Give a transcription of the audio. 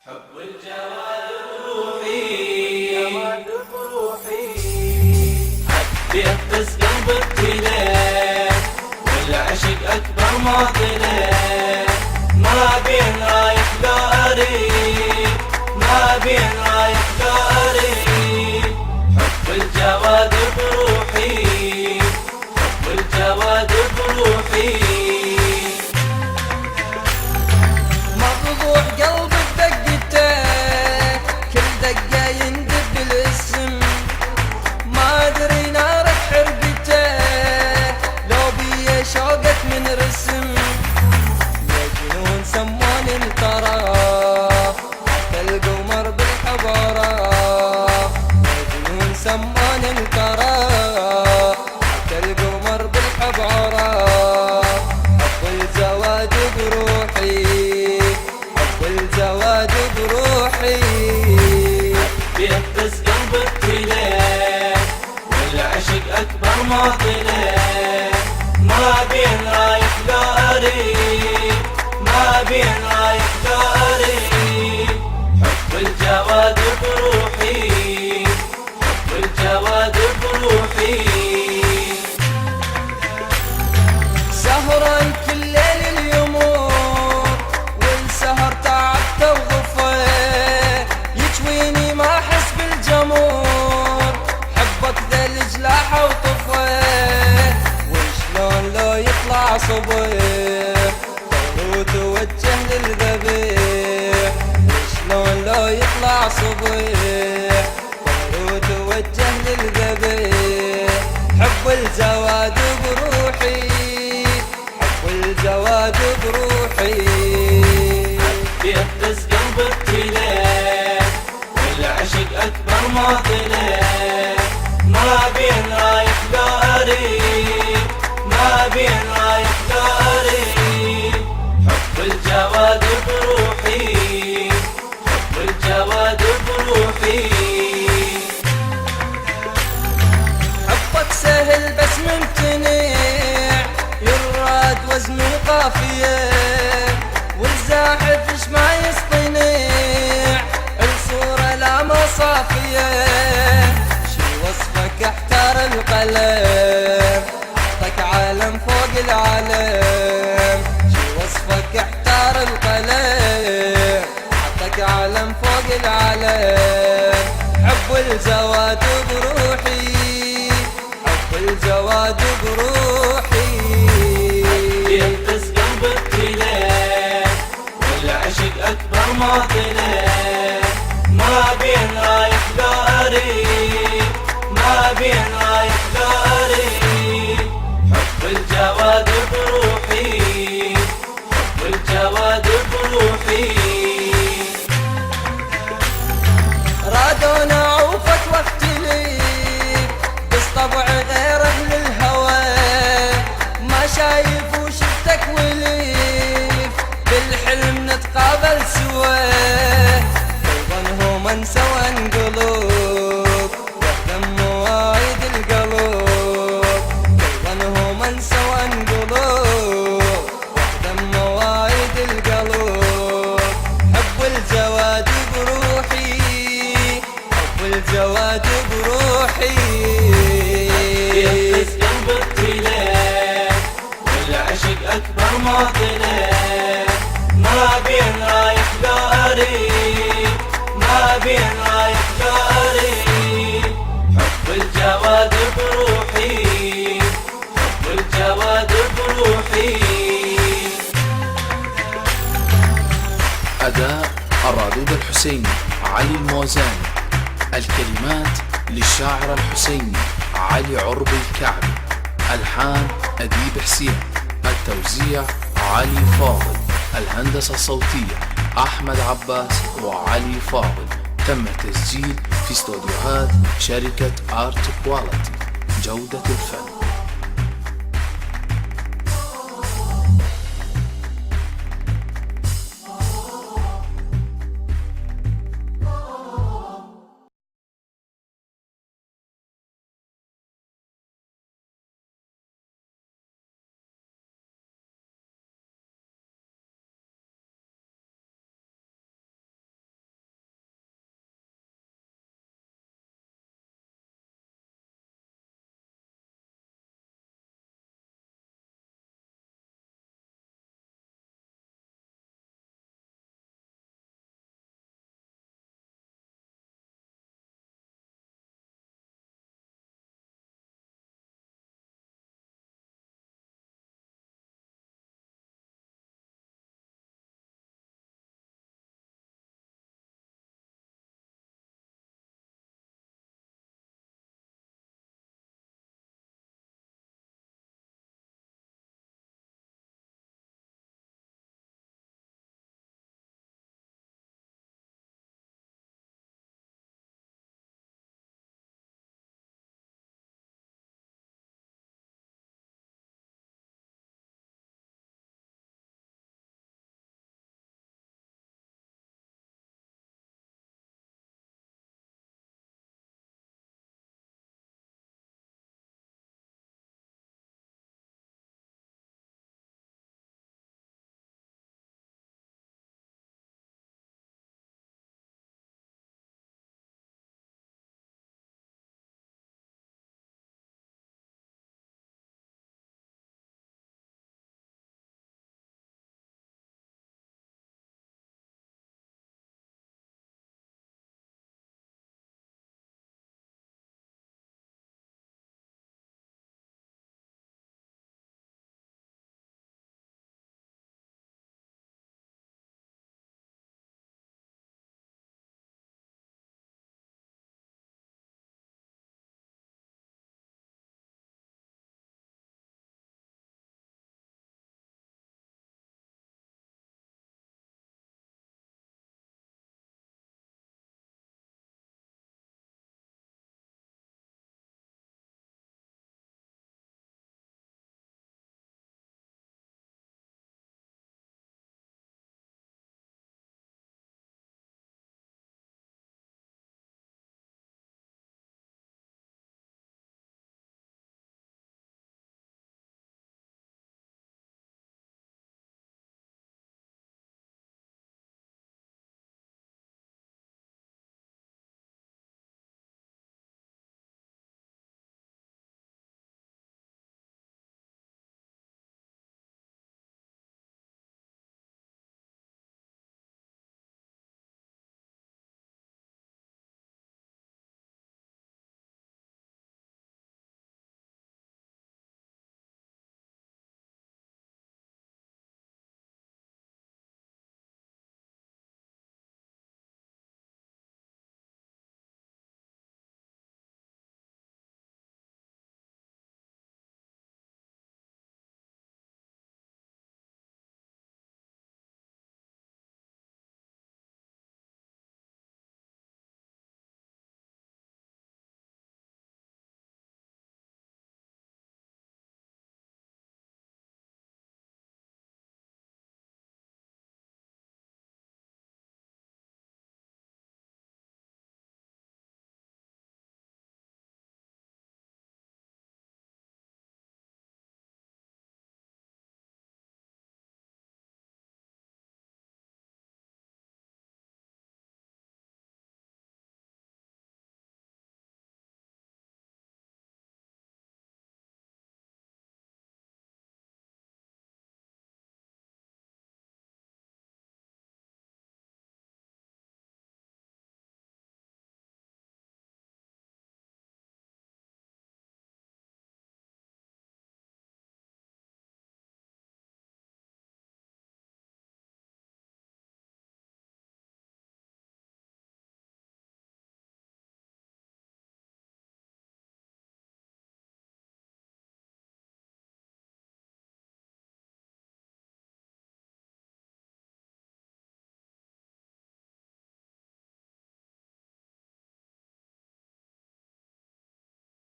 حب الجواد بروحي حد يهتز قلب ابتلاء والعشق أكبر معضلة ما بين رايح لا أريد ما بين رايح لا أريد حب الجواد بروحي حب الجواد بروحي مضبوح قلبي بدقته كل دقة يندب الاسم ما ادري نارك حرقته لو بيه شوقك من رسم يا جنون سموني الطرف حتى القمر بالحب عراف يا جنون سموني الطرف حتى القمر بالحب عراف حب الزواج بروحي والجواد بروحي بيهتز قلب ابتلاء والعشق أكبر معضلة ما بين رايح لا أريد ما بين رايح لا أريد حب الجواد بروحي حب الجواد بروحي سهران كل ليل اليمور والسهر تعبت وغفيت يجويني ما احس بالجمور حبك ذا الجلاحة وطفيت وشلون لو يطلع صبيح وتوجه للذبيح وشلون لو يطلع صبيح وتوجه للذبيح حب الجواد بروحي حب الجواد بروحي بيهتز قلب ابتلاء والعشق أكبر معضلة ما بين رايح لا أريد ما بين رايح لا أريد حب الجواد بروحي حب الجواد بروحي حبك سهل بس ممتنع يراد وزن وقافية والزاحف اش ما يصطنع الصورة لا ما صافية شي وصفك احتار القلم اعطك عالم فوق العالم شي وصفك احتار القلم اعطك عالم فوق العالم حب الجواد بروحي حب الجواد بروحي يهتز قلب ابتلاء والعشق أكبر معضلة ما بين رايح لا أريد ما بين رايح لا أريد حب الجواد بروحي حب الجواد بروحي رادونا عوفك واختلف بس طبع غير اهل الهوى ما شايف وشفتك وليف بالحلم نتقابل سوا قلبا هو من سوى قلوب يهتم مواعيد القلوب قلبا هو من سوى قلوب يهتم مواعيد القلوب حب الجواد بروحي حب الجواد بروحي يهتز قلب ابتلاء والعشق أكبر معضلة ما بين رايح لا أريد ما بين رايح لا أريد حب الجواد بروحي حب الجواد بروحي أداء الرادود الحسيني علي الموزاني. الكلمات للشاعر الحسيني علي عربي الكعبي. ألحان أديب حسين. التوزيع علي فاضل. الهندسة الصوتية أحمد عباس وعلي فاضل. تم تسجيل في استوديوهات شركة آرت كواليتي. جودة الفن.